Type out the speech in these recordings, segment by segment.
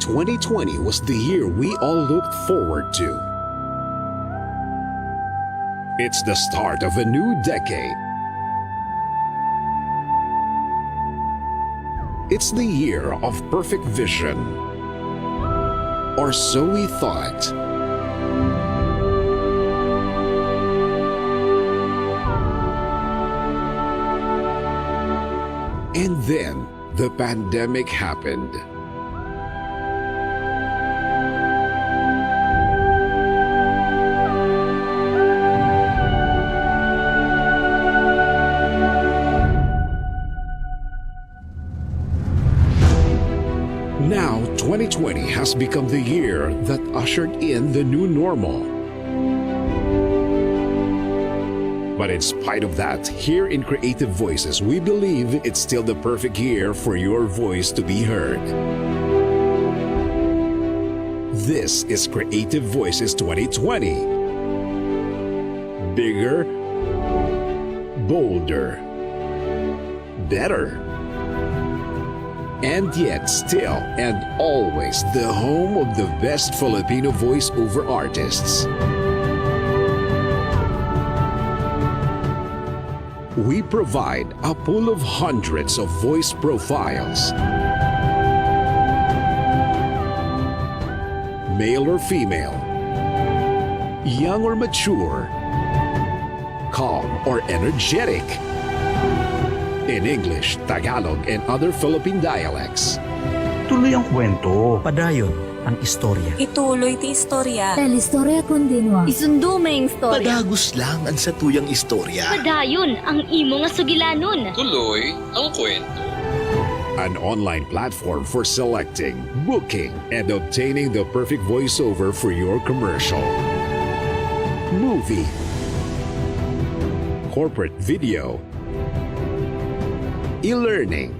2020 was the year we all looked forward to. It's the start of a new decade. It's the year of perfect vision. Or so we thought. And then, the pandemic happened. Now, 2020 has become the year that ushered in the new normal. But in spite of that, here in Creative Voices, we believe it's still the perfect year for your voice to be heard. This is Creative Voices 2020. Bigger, bolder, better. And yet still and always the home of the best Filipino voiceover artists. We provide a pool of hundreds of voice profiles. Male or female, young or mature, calm or energetic. In English, Tagalog, and other Philippine dialects. Tuloy ang kwento. Padayon ang istorya. Ituloy ti istorya. Telestoria continua. Isundo may istorya. Padagos lang ang satuyang istorya. Padayon ang imo nga sugilanon. Tuloy ang kwento. An online platform for selecting, booking, and obtaining the perfect voiceover for your commercial, movie, corporate video, e-learning,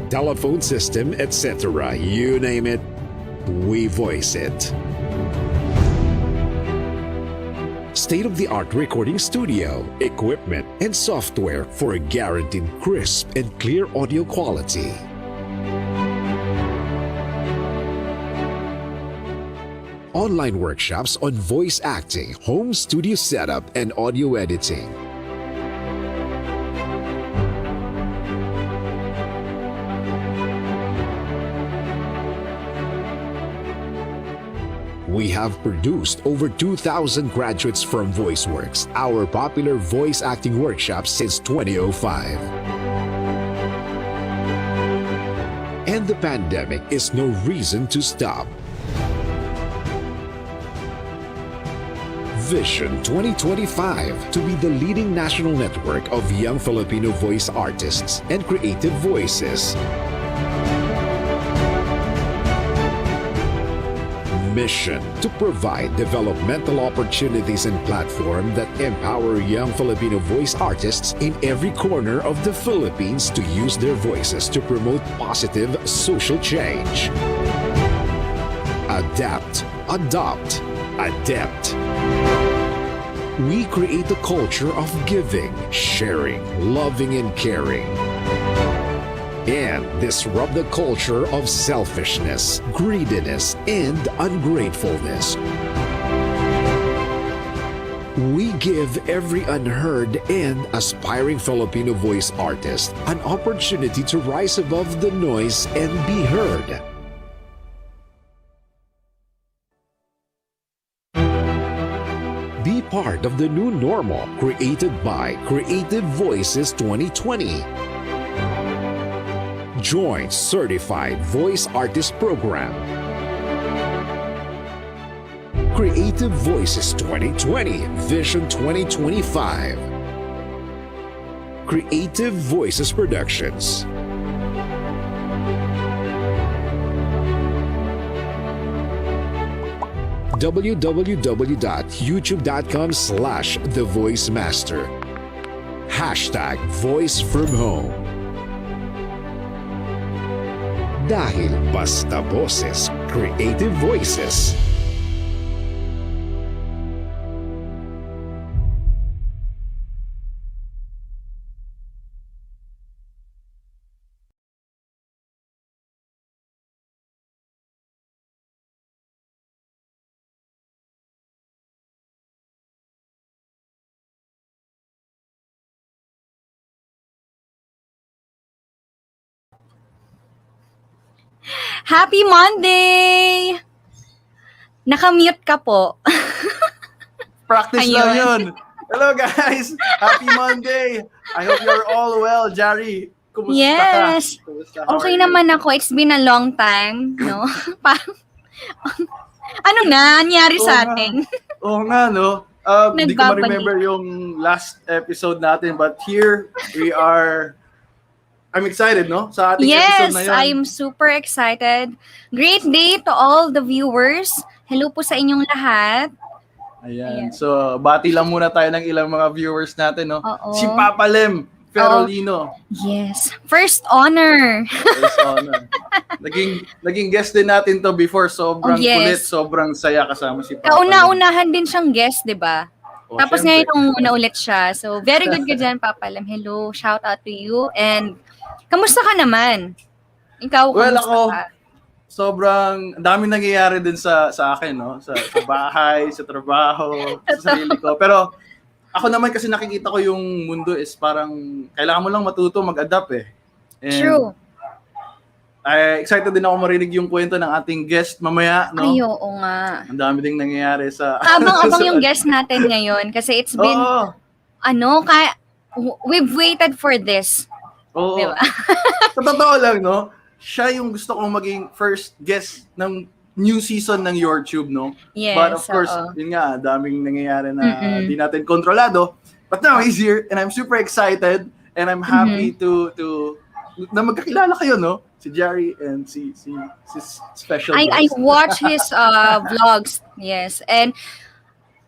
telephone system, etc. You name it, we voice it. State-of-the-art recording studio, equipment, and software for a guaranteed crisp and clear audio quality. Online workshops on voice acting, home studio setup, and audio editing. We have produced over 2,000 graduates from VoiceWorks, our popular voice acting workshop since 2005. And the pandemic is no reason to stop. Vision 2025 to be the leading national network of young Filipino voice artists and creative voices. Mission to provide developmental opportunities and platform that empower young Filipino voice artists in every corner of the Philippines to use their voices to promote positive social change. Adapt, adopt, adept. We create a culture of giving, sharing, loving, and caring. And disrupt the culture of selfishness, greediness, and ungratefulness. We give every unheard and aspiring Filipino voice artist an opportunity to rise above the noise and be heard. Be part of the new normal created by Creative Voices 2020. Join Certified Voice Artist Program. Creative Voices 2020 Vision 2025. Creative Voices Productions. www.youtube.com/thevoicemaster. #Voice from Home. Dahil basta boses, Creative Voices. Happy Monday! Nakamute ka po. Practice Ayun. lang yun. Hello guys! Happy Monday! I hope you're all well, Jari. Kumusta Yes. ka? Kumusta? How Okay are you? naman ako. It's been a long time, no? Parang, ano na, nangyari Oo sa nga. atin? Oo nga, no? Hindi ko Nagbabalik. ma-remember yung last episode natin, but here we are. I'm excited, no? Sa ating Yes, episode na yun. I'm super excited. Great day to all the viewers. Hello po sa inyong lahat. Ayan. So, bati lang muna tayo ng ilang mga viewers natin, no? Oo. Si Papa Lem Ferolino. Yes. First honor. First honor. Naging guest din natin to before. Sobrang Oh, yes. kulit, sobrang saya kasama si Papa Lem. Kauna-unahan din siyang guest, di ba? Oh, Tapos syempre. ngayon una ulit siya. So, very good ka dyan, Papa Lam. Hello, shout out to you. And, kamusta ka naman? Ikaw, Well, kamusta ako, ka? sobrang dami nangyayari din sa akin, no? Sa bahay, sa trabaho, sa sarili ko. Pero ako naman kasi nakikita ko yung mundo is parang kailangan mo lang matuto mag-adapt eh. And True. Excited din ako marinig yung kwento ng ating guest mamaya, no? Ay, oo nga. Ang dami ding nangyayari sa Abang-abang yung guest natin ngayon kasi it's been, Oo. we've waited for this. Oo. Diba? Sa totoo lang, no? Siya yung gusto kong maging first guest ng new season ng YourTube, no? Yes, But of course, oo. yun nga, daming nangyayari na di natin kontrolado. But now he's here and I'm super excited and I'm happy to na magkakilala kayo, no? Si Jari and si special I guest. watch his vlogs. Yes. And,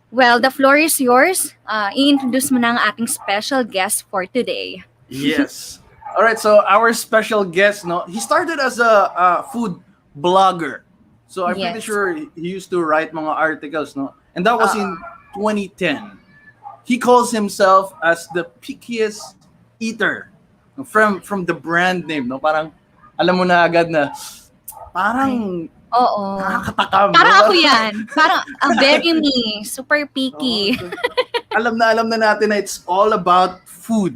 well, the floor is yours. I-introduce mo na ang ating special guest for today. Yes. All right, so our special guest, no, he started as a food blogger. So I'm pretty Yes. sure he used to write mga articles, no? And that was in 2010. He calls himself as the Pickiest eater from the brand name, no? Parang alam mo na agad na parang Oo. nakakatakam. Parang no? ako yan. Parang very me. Super picky. Oo. Alam na natin na it's all about food.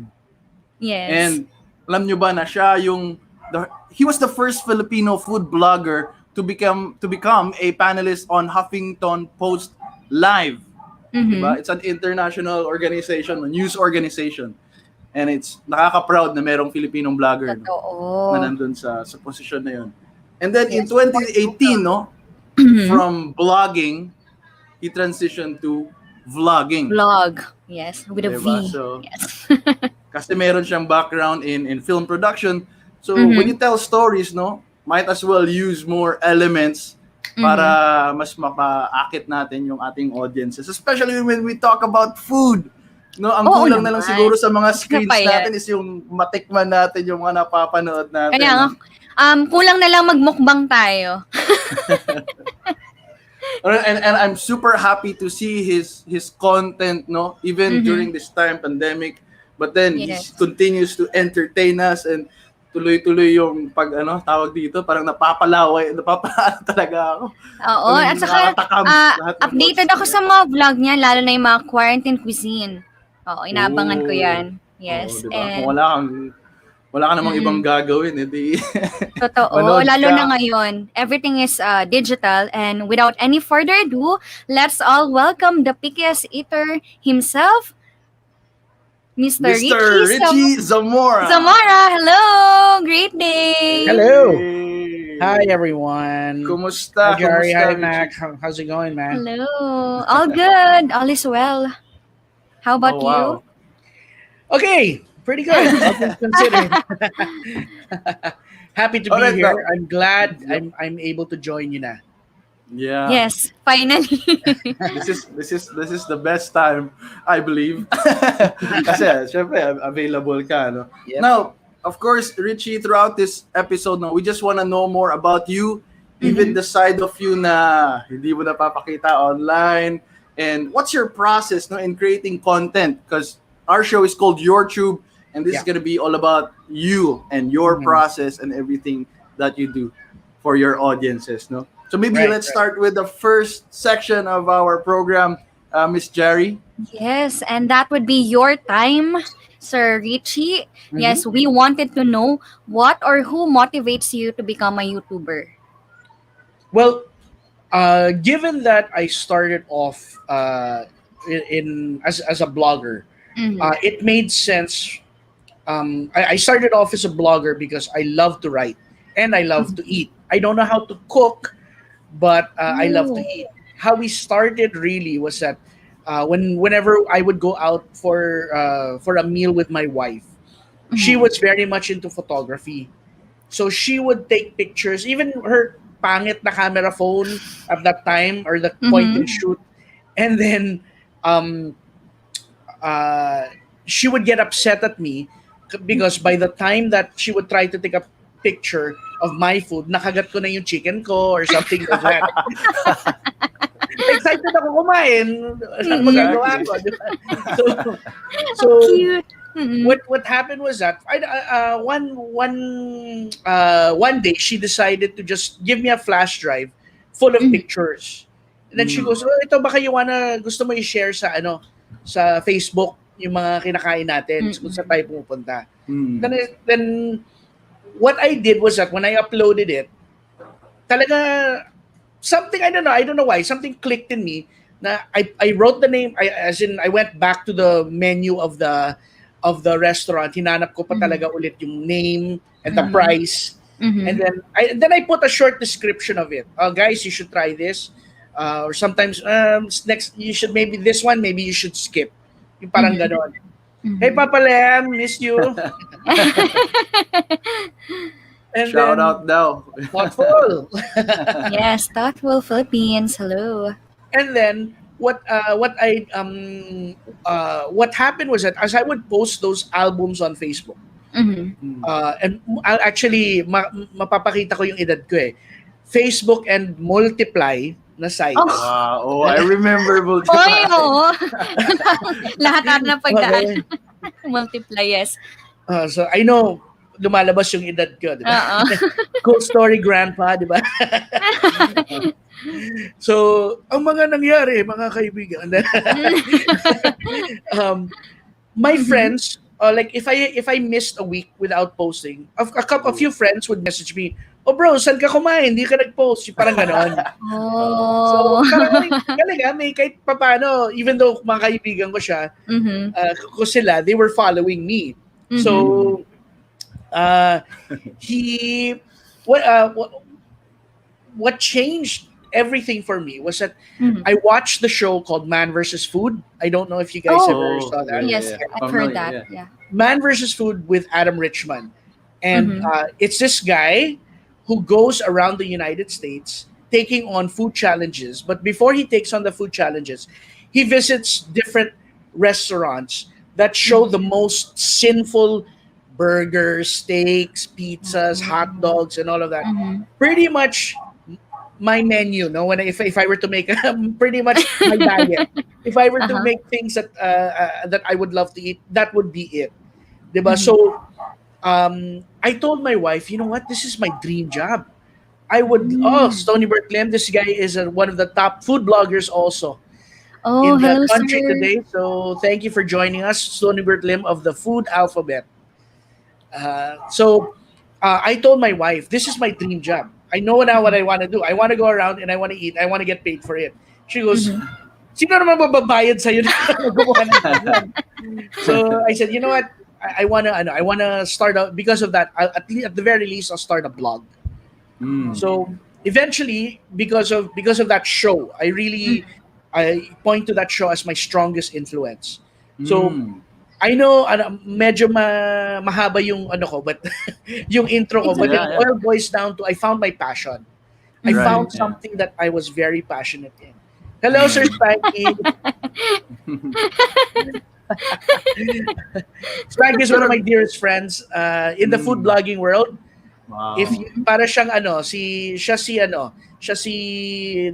Yes. And alam nyo ba na siya he was the first Filipino food blogger to become a panelist on Huffington Post Live. Diba? It's an international organization, a news organization. And it's nakaka-proud na merong Filipinong vlogger Totoo. na nandun sa posisyon na yun. And then in 2018, no, from blogging, he transitioned to vlogging. Vlog. Yes. With a Diba? V. So, Yes. kasi meron siyang background in film production. So when you tell stories, no, might as well use more elements para mas mapaakit natin yung ating audiences. Especially when we talk about food. No, ang Oo kulang na lang naman. siguro sa mga screens pa yan. natin is yung matikman natin yung mga napapanood natin. Kaya nga, no? kulang na lang magmukbang tayo. And I'm super happy to see his content, no, even during this time pandemic. But then Yes. he continues to entertain us and tuloy-tuloy yung tawag dito, parang napapalaway talaga ako. Oo. At saka, Nakakatakam lahat ng updated posts ako niya. sa mga vlog niya, lalo na yung mga quarantine cuisine. Oo, inaabangan ko Oh. yan. Yes. Oo, diba? And, Kung wala ka namang ibang gagawin, edi totoo. manood Lalo ka. na ngayon, everything is digital. And without any further ado, let's all welcome the pickiest eater himself, Mr. Richie Zamora. Zamora. Hello! Great day! Hello. Hey. Hi, everyone. Kumusta? Hi, Gary. Kumusta, Hi, Richie? Mac. How's it going, man? Hello. All good. All is well. How about Oh, wow. Okay, pretty good. All things considered. Happy to be Alright, here. now. I'm glad I'm able to join you na. Yeah. you? Yes, finally. This is the best time, I believe. Kasi syempre available ka, no. Yep. Now, of course, Richie, throughout this episode, no, we just want to know more about you, even the side of you na hindi mo napapakita online, and what's your process, no, in creating content, because our show is called YourTube, and this is going to be all about you and your process and everything that you do for your audiences, no. So maybe let's start with the first section of our program, Miss Jerry. Yes, and that would be your time, Sir Richie. Yes, we wanted to know what or who motivates you to become a YouTuber. Well, given that I started off as a blogger, Mhm. it made sense. I started off as a blogger because I love to write and I love to eat. I don't know how to cook, but I love to Oh. eat. How we started really was that whenever I would go out for a meal with my wife, she Mhm. was very much into photography. So she would take pictures, even her pangit na camera phone at that time or the point and Mhm. shoot. And then um, uh, she would get upset at me because by the time that she would try to take a picture of my food, nakagat ko na yung chicken ko or something like that. Excited ako kumain. Ano Mm. magagawa Exactly. ko, di ba? So, so How cute. Mm. what happened was that one day she decided to just give me a flash drive full of Mhm. pictures. And then she Mm. goes, "Oh, ito baka gusto mo i-share sa sa Facebook yung mga kinakain natin kung saan Mm. tayo pumupunta." Mm. Then what I did was that when I uploaded it, talaga something I don't know why something clicked in me na I wrote the name as in I went back to the menu of the restaurant, hinanap ko pa Mhm. talaga ulit yung name and the Mhm. price, and Mhm. then I put a short description of it. Guys, you should try this, or sometimes next you should maybe this one maybe you should skip yung parang Mhm. ganon. Hey Mhm. Papa Lem, miss you. And Shout then out daw. thoughtful. Yes, thoughtful Philippines. Hello. And then what happened was that as I would post those albums on Facebook, Mhm. Mm. and I'll actually mapapakita ko yung edad ko eh. Facebook and Multiply na sites. Oh, Wow. Oh, I remember oy, Multiply. oo. Lahat ata ng pagdaan. Okay. Multiply, yes. So I know lumalabas yung edad ko, di ba? Oo. Cool story grandpa, di ba? So, ang mga nangyari, mga kaibigan, my Mhm. friends, like if I missed a week without posting, a few friends would message me, "Oh bro, saan ka kumain? Hindi ka nag-post." Yung parang ganon. So, Oh. talaga, may kahit papano, even though mga kaibigan ko siya, Mhm. ko sila, they were following me. Mhm. So, uh, he, what changed everything for me was that Mhm. I watched the show called Man versus Food. I don't know if you guys Oh. ever Oh, saw yeah, that. yeah, Yes, yeah. I've Familiar, heard that. yeah. Yeah. Man versus Food with Adam Richman. And Mhm. it's this guy who goes around the United States taking on food challenges. But before he takes on the food challenges, he visits different restaurants that show the most sinful burgers, steaks, pizzas, hot dogs, and all of that. Mhm. Pretty much my menu, no? If I were to make pretty much my diet, if I were to Uh-huh. make things that I would love to eat, that would be it, diba? Mhm. So I told my wife, you know what, this is my dream job. I would Mm. Stony Berkelem. This guy is one of the top food bloggers also Oh, in the hello, country sir. today. So thank you for joining us, Stony Berkelem of the Food Alphabet. So I told my wife, this is my dream job. I know now what I want to do. I want to go around and I want to eat. I want to get paid for it. She goes, Mhm. sino naman mababayad sa'yo na gumawa ng ganyan? So I said, you know what? I wanna start out because of that. At the very least, I'll start a blog. Mm. So eventually, because of that show, I point to that show as my strongest influence. So Mm. I know medyo mahaba yung ko, but yung intro ko, It's but it Yeah, okay. yeah. all boils down to I found my passion. I Mhm. Right. found Yeah. something that I was very passionate in. Hello, Sir Mm. Spanky. Spanky is one of my dearest friends in the food Mm. blogging world. Wow. If you, para siyang siya si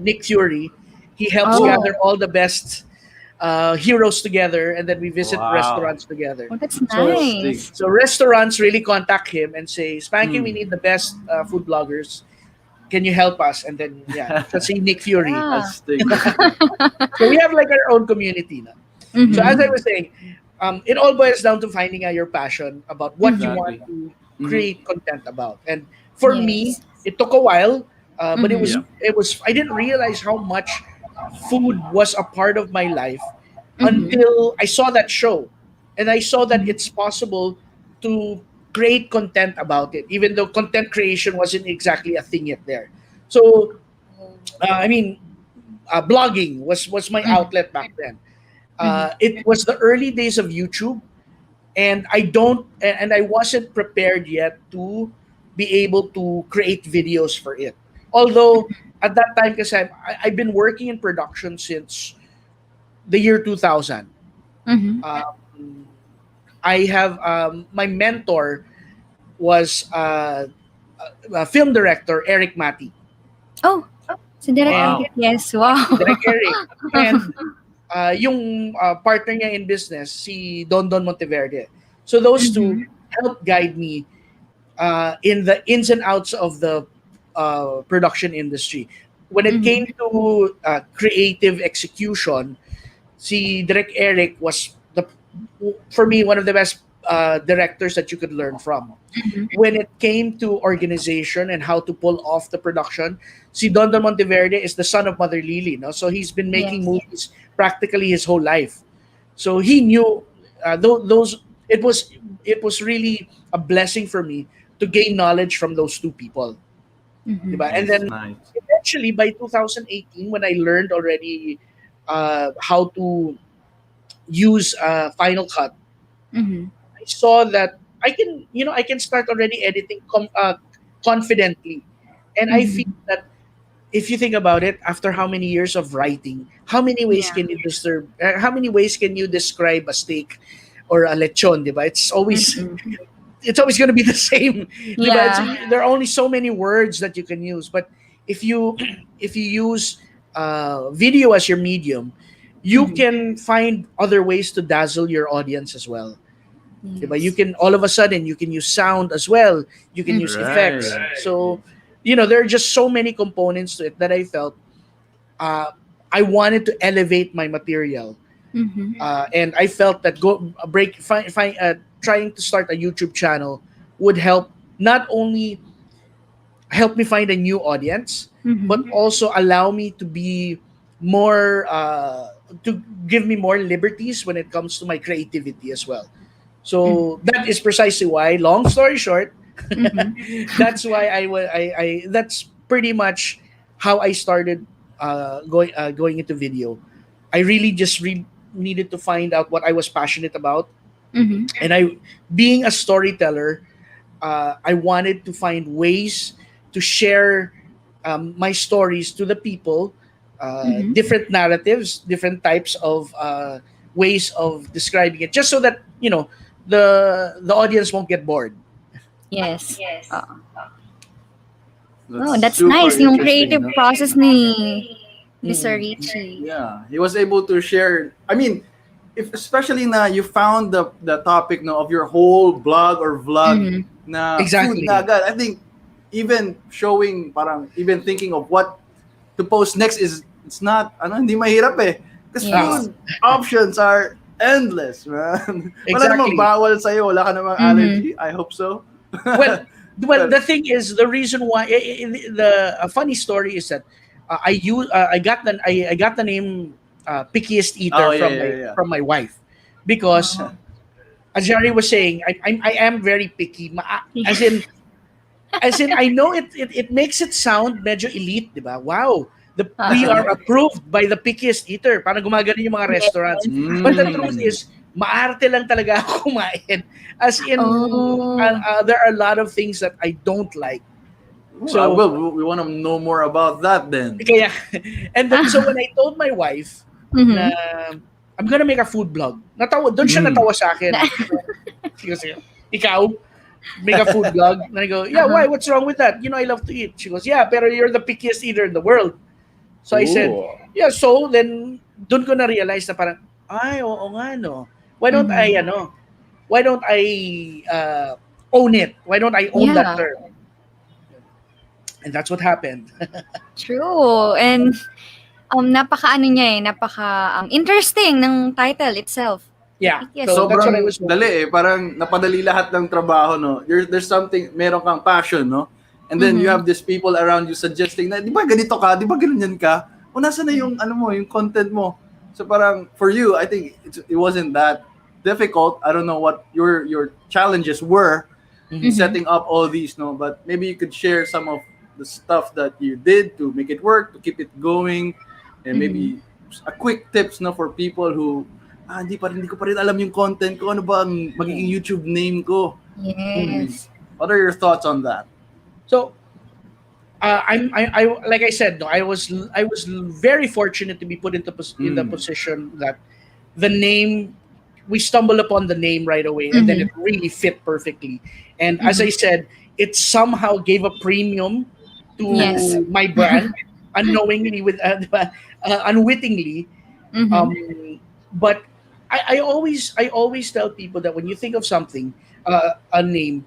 Nick Fury. He helps Oh. gather all the best heroes together, and then we visit Wow. restaurants together. Oh, that's So, nice. so restaurants really contact him and say, Spanky, we Mm. need the best food bloggers. Can you help us? And then, siya si Nick Fury. Yeah. Astig. So we have like our own community now. Mhm. So as I was saying, it all boils down to finding out your passion about what you Exactly. want to Mhm. create content about. And for me, Yes. it took a while, But it was I didn't realize how much food was a part of my life until I saw that show, and I saw that it's possible to create content about it, even though content creation wasn't exactly a thing yet there. So I mean, blogging was my outlet back then. It was the early days of YouTube, and I wasn't prepared yet to be able to create videos for it. Although at that time, because I've been working in production since the year 2000. I have my mentor was a film director, Eric Mati. Oh, so direct Wow. yes, wow. Direct Eric. And yung partner niya in business, si Don Monteverde. So those two helped guide me in the ins and outs of the production industry. When it came to creative execution, si Direct Eric was for me one of the best directors that you could learn from. When it came to organization and how to pull off the production, si Don Monteverde is the son of Mother Lily, no? So he's been making movies practically his whole life. So he knew those. It was really a blessing for me to gain knowledge from those two people. Diba? And then eventually by 2018, when I learned already how to use Final Cut, I saw that I can start already editing confidently. And I feel that if you think about it, after how many years of writing, how many ways can you describe a steak or a lechon, diba? It's always going to be the same. Diba? There are only so many words that you can use. But if you use video as your medium, you can find other ways to dazzle your audience as well. Diba? You can all of a sudden you can use sound as well. You can use effects. So there are just so many components to it that I felt I wanted to elevate my material. And I felt that trying to start a YouTube channel would help not only help me find a new audience, but also allow me to be more to give me more liberties when it comes to my creativity as well. So that is precisely why, long story short, that's why that's pretty much how I started going into video. I really just needed to find out what I was passionate about. And being a storyteller, I wanted to find ways to share my stories to the people, different narratives, different types of ways of describing it, just so that the audience won't get bored. Yes. That's nice. Yung creative process ni Mr. Richie. Yeah, he was able to share. I mean, especially na you found the topic of your whole blog or vlog na Exactly. food na agad. I think even even thinking of what to post next it's not hindi mahirap eh. Because food options are endless, man. Wala namang bawal sa'yo, wala ka namang allergy. I hope so. Well, the thing is, the reason why a funny story is that I got the name Pickiest Eater from my wife, because as Jerry was saying, I am very picky. As in I know it makes it sound medyo elite, diba? Wow. We are approved by the Pickiest Eater. Parang gumagano yung mga restaurants. But the truth is, maarte lang talaga ako kumain. As in, there are a lot of things that I don't like. So we want to know more about that then. Kaya, and then so when I told my wife na I'm gonna make a food blog, doon siya natawa sa akin. She goes, ikaw? Make a food blog? And I go, yeah, why? What's wrong with that? I love to eat. She goes, yeah, pero you're the pickiest eater in the world. So I said, yeah, so then doon ko na realize na parang, ay, oo nga, no. Why don't I own it? Why don't I own that term? And that's what happened. True. And napaka interesting ng title itself. Yeah. Yes. So that's what I was dali eh. Parang napadali lahat ng trabaho, no? There's something, meron kang passion, no? And then you have these people around you suggesting na, di ba ganito ka? Di ba ganyan ka? O nasa na yung, yung content mo? So parang, for you, I think it wasn't that difficult. I don't know what your challenges were in setting up all these, no? But maybe you could share some of the stuff that you did to make it work, to keep it going, and maybe a quick tips, no, for people who, hindi ko pa rin alam yung content ko. Ano ba ang magiging YouTube name ko? Yes. What are your thoughts on that? So, I like I said, no, I was very fortunate to be put into in the position that the name, we stumbled upon the name right away, and then it really fit perfectly. And as I said, it somehow gave a premium to my brand, unknowingly, unwittingly. But I always tell people that when you think of something, a name,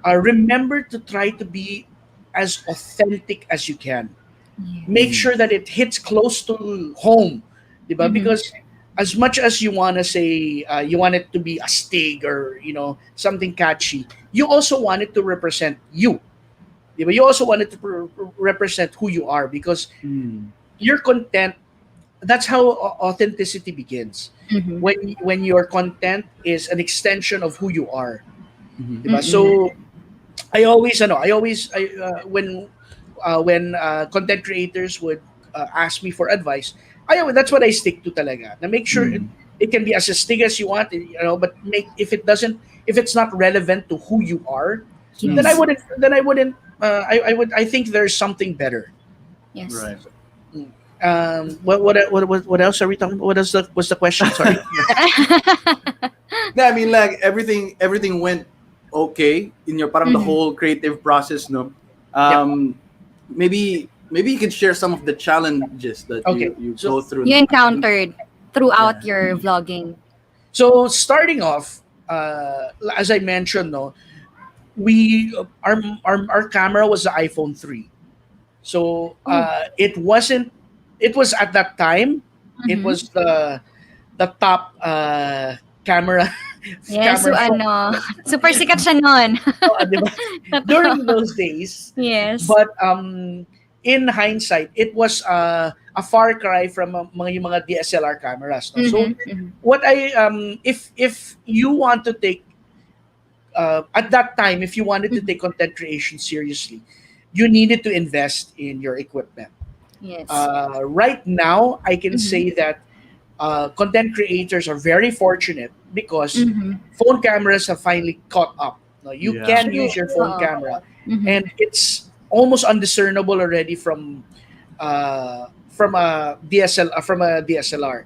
remember to try to be as authentic as you can. Make sure that it hits close to home, diba? Because as much as you want to say you want it to be a stig or something catchy, you also want it to represent you, diba? You also want it to represent who you are, because your content, that's how authenticity begins. When your content is an extension of who you are, diba? So I always when content creators would ask me for advice, that's what I stick to talaga. Na make sure it can be as stig as you want, but if it's not relevant to who you are, then I wouldn't. I think there's something better. Yes. Right. What else are we talking about? What's the question? Sorry. No, I mean, like everything went okay in your parang the whole creative process, no? Maybe you could share some of the challenges that you go through. You encountered throughout your vlogging. So starting off, as I mentioned, no, our camera was the iPhone 3. So it was at that time, it was the top camera. Yes, camera so super sikat siya nun. Diba? During those days. Yes. But in hindsight, it was a far cry from yung mga DSLR cameras. No? So what if you want to take at that time, if you wanted to take content creation seriously, you needed to invest in your equipment. Yes. Right now, I can say that content creators are very fortunate because phone cameras have finally caught up. No, you can use your phone camera, and it's almost undiscernible already from a DSLR.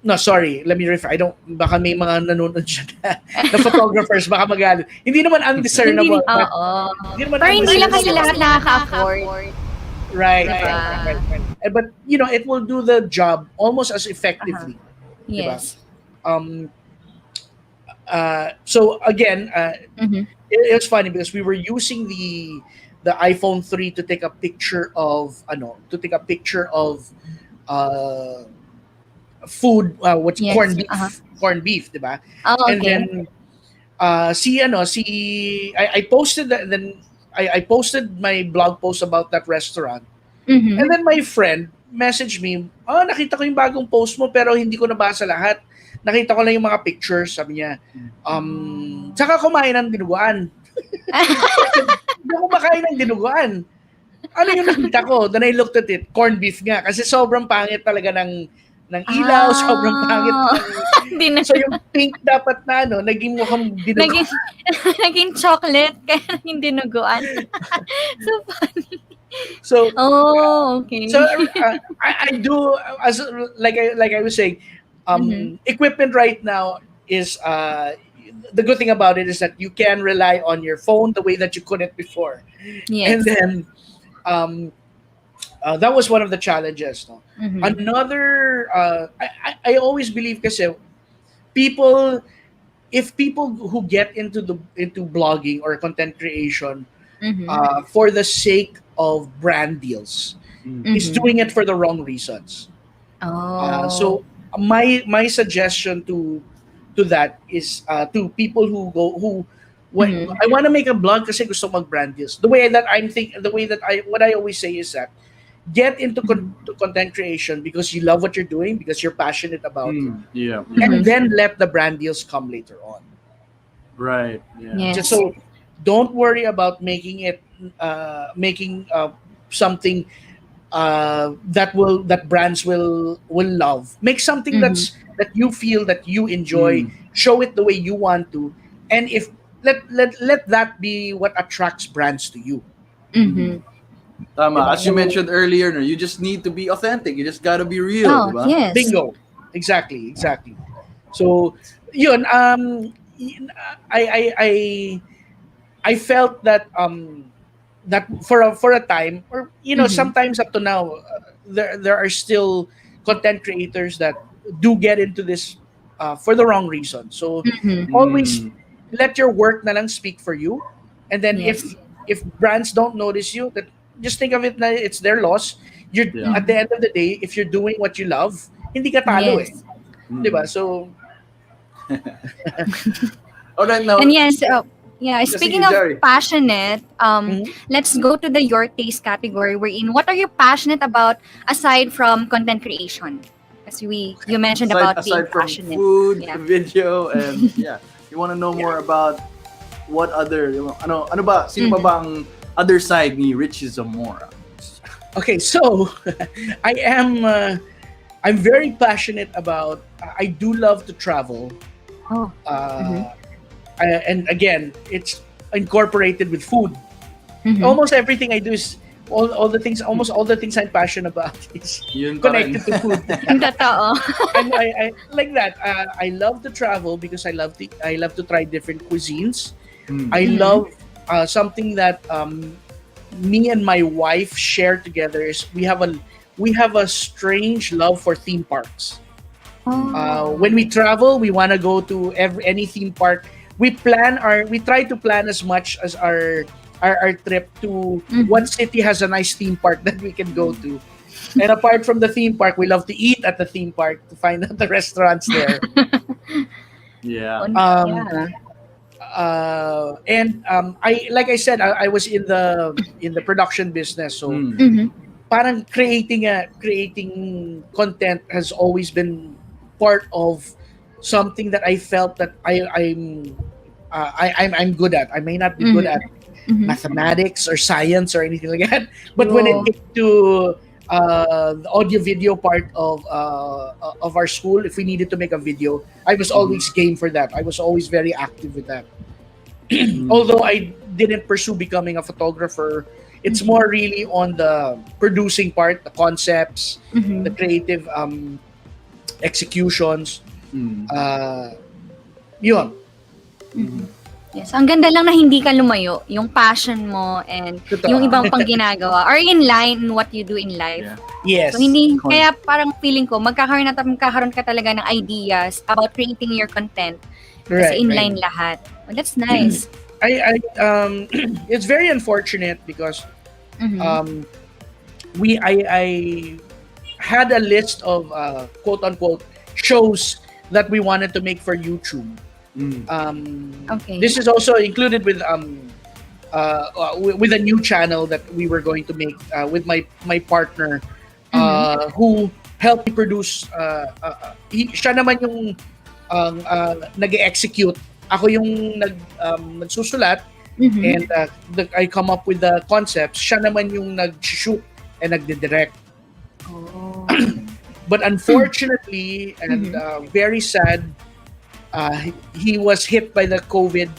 No, sorry. Let me refer. I don't. Baka may mga nanonood dyan na photographers baka magalit. Hindi naman undiscernible. Pero hindi lang kasi lahat nakaka-afford. Right. But it will do the job almost as effectively. Yes. Diba? So again, it was funny because we were using the iPhone 3 to take a picture of food, which corned beef, diba? Oh, okay. And then I posted that, then I posted my blog post about that restaurant. And then my friend messaged me, nakita ko yung bagong post mo pero hindi ko nabasa lahat. Nakita ko lang yung mga pictures, sabi niya. Saka kumain ng dinuguan. Hindi ako makain ng dinuguan. Ano yung nakita ko? Then I looked at it, corned beef nga. Kasi sobrang pangit talaga ng ilaw, sobrang pangit. So yung pink dapat na naging mukhang dinuguan. Naging chocolate, kaya naging dinuguan. So funny. So okay. So I do, as like I was saying, equipment right now is the good thing about it is that you can rely on your phone the way that you couldn't before. Yes. And then that was one of the challenges. No? Another, I always believe kasi if people who get into blogging or content creation for the sake of brand deals is doing it for the wrong reasons. So my suggestion to that is to people who when I want to make a blog kasi gusto ko mag-brand deals. The way that what I always say is that get into to content creation because you love what you're doing, because you're passionate about it. Yeah. And then let the brand deals come later on. Right. Yeah. Yes. Just so don't worry about making something that brands will love. Make something that you feel that you enjoy. Show it the way you want to, and if let that be what attracts brands to you. Tama. As you mentioned earlier, no, you just need to be authentic. You just gotta be real, Oh, diba? yes. Bingo. Exactly. So, yun, I felt that that for a time, or sometimes up to now, there are still content creators that do get into this for the wrong reason. So always let your work na lang speak for you, and then Yes. if brands don't notice you, that just think of it na it's their loss. You're at the end of the day, if you're doing what you love, hindi ka talo Yes. diba? So All right, now. And yes, yeah, Sige, speaking of Jerry. passionate, let's go to the your taste category we're in. What are you passionate about aside from content creation? As you mentioned about being aside from passionate. food, Yeah. video, and you want to know more about what other, ano ba, sino pa bang other side ni Richie Zamora? okay, so I'm very passionate about. I do love to travel. Oh. And again, it's incorporated with food. Mhm. Almost everything I do is almost all the things I'm passionate about is Yun pa rin. connected to food. Totoo. And I like that. I love to travel because I love to try different cuisines. I love something that me and my wife share together is we have a strange love for theme parks. When we travel, we want to go to any theme park. We try to plan as much as our trip to what city has a nice theme park that we can go to. And apart from the theme park, we love to eat at the theme park to find out the restaurants there. Yeah. Like I said, I was in the production business, so parang creating content has always been part of something that I felt that I'm good at. I may not be good at mathematics or science or anything like that, but when it came to the audio video part of our school, if we needed to make a video, I was always game for that. I was always very active with that. Although I didn't pursue becoming a photographer, it's more really on the producing part, the concepts, the creative executions. Yun. Yes, ang ganda lang na hindi ka lumayo, yung passion mo and Totoo. yung ibang pang ginagawa are in line in what you do in life. Yeah. Yes. So kaya parang feeling ko magkakaroon ka talaga ng ideas about creating your content kasi in line lahat. Well, that's nice. I it's very unfortunate because I had a list of quote unquote shows that we wanted to make for YouTube. Okay. This is also included with a new channel that we were going to make with my partner who helped me produce. Siya naman yung nag-execute. Ako yung nagsusulat and I come up with the concepts. Siya naman yung nag-shoot and nagdi-direct. But unfortunately and very sad, he was hit by the COVID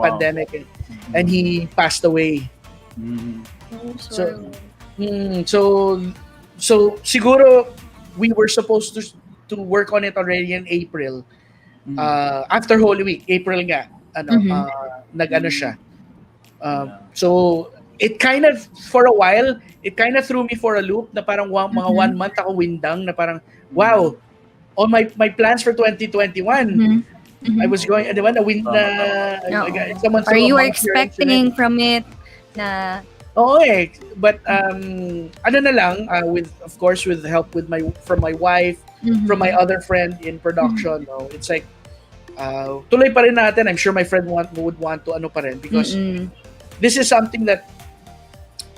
pandemic and he passed away. So siguro we were supposed to work on it already in April. After Holy Week, April nga, nag-ano siya. So it kind of, for a while, it kind of threw me for a loop na parang mga 1 month ako windang na parang, wow, all my plans for 2021, I was going, di ba, Or you were expecting from it na... Oo but ano na lang, of course with help from my wife, from my other friend in production, no, it's like tuloy pa rin natin. I'm sure my friend would want to ano pa rin because this is something that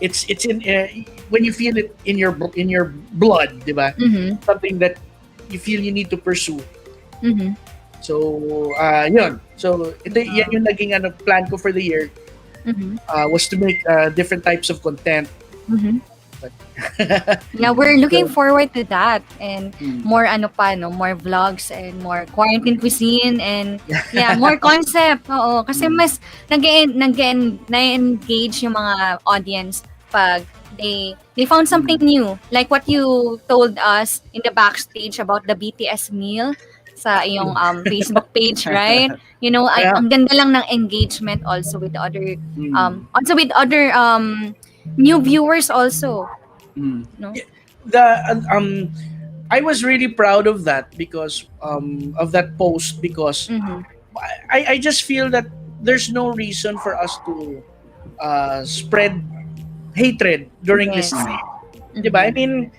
it's in when you feel it in your blood, di ba? Something that you feel you need to pursue. So yun. So yan yung naging plan ko for the year. Was to make different types of content. But Yeah, we're looking forward to that and more more vlogs and more quarantine cuisine and more concept. Oo, kasi mas na-engage yung mga audience pag they found something new. Like what you told us in the backstage about the BTS meal sa iyong Facebook page, right? You know, ang ganda lang ng engagement also with other new viewers also. No? I was really proud of that because of that post because I just feel that there's no reason for us to spread hatred during this time. Diba? I mean,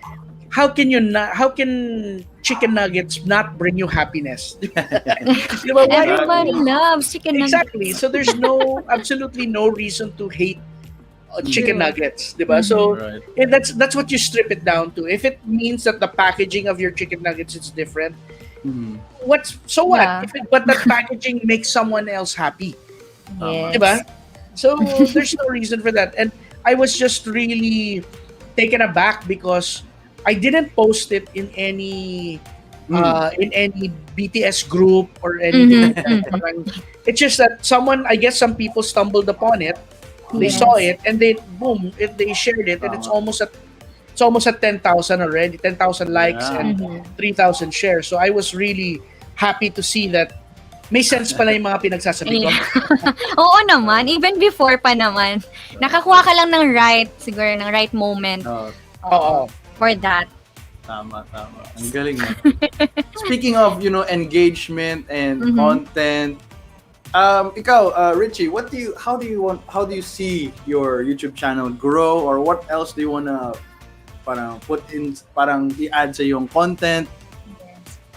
how can chicken nuggets not bring you happiness? Diba? Everybody loves chicken nuggets. Exactly. So there's absolutely no reason to hate chicken nuggets, diba? So that's what you strip it down to. If it means that the packaging of your chicken nuggets is different, what? Yeah. But that packaging makes someone else happy, Yes. diba? So there's no reason for that. And I was just really taken aback because I didn't post it in any BTS group or anything. Like that. It's just that I guess some people stumbled upon it. They saw it and they shared it and it's almost at 10,000 already, 10,000 likes and 3,000 shares. So I was really happy to see that may sense pala yung mga pinagsasabi ko. Oo naman, even before pa naman. Nakakuha ka lang ng right moment. For that. Tama. Ang galing mo. Speaking of, engagement and content, ikaw, Richie, how do you see your YouTube channel grow, or what else do you wanna put in, i-add sa yung content?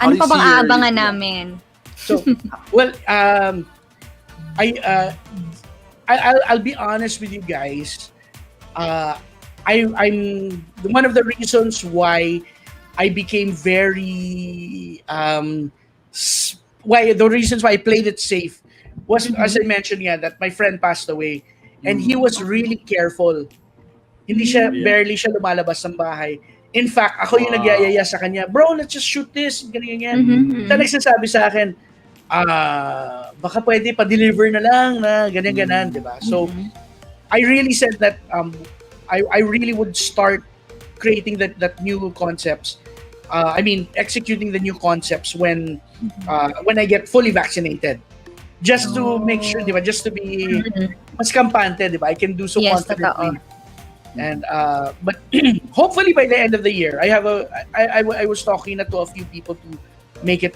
Ano pa bang aabangan namin? So, well, I'll be honest with you guys. I'm one of the reasons why I became very the reasons why I played it safe was, as I mentioned, that my friend passed away and he was really careful. Barely siya lumalabas ng bahay. In fact, ako yung nagyayaya sa kanya, bro, let's just shoot this, ganyan. Siya nagsasabi sa akin, baka pwede pa-deliver na lang na ganyan, diba? So, I really said that I really would start creating that new concepts. Executing the new concepts when I get fully vaccinated. Just to make sure, diba? Just to be mas kampante, diba? I can do so confidently. And but hopefully by the end of the year, I was talking to a few people to make it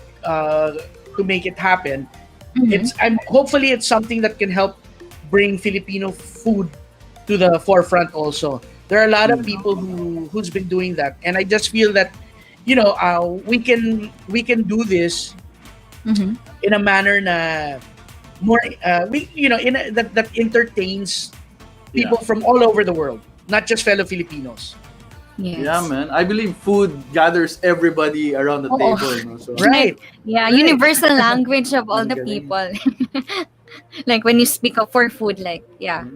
happen. Hopefully it's something that can help bring Filipino food to the forefront also. There are a lot of people who's been doing that, and I just feel that we can do this in a manner na more that entertains people from all over the world, not just fellow Filipinos. Yes. Yeah, man. I believe food gathers everybody around the table. No? So, Right. Yeah, universal language of all the people. Like when you speak of for food,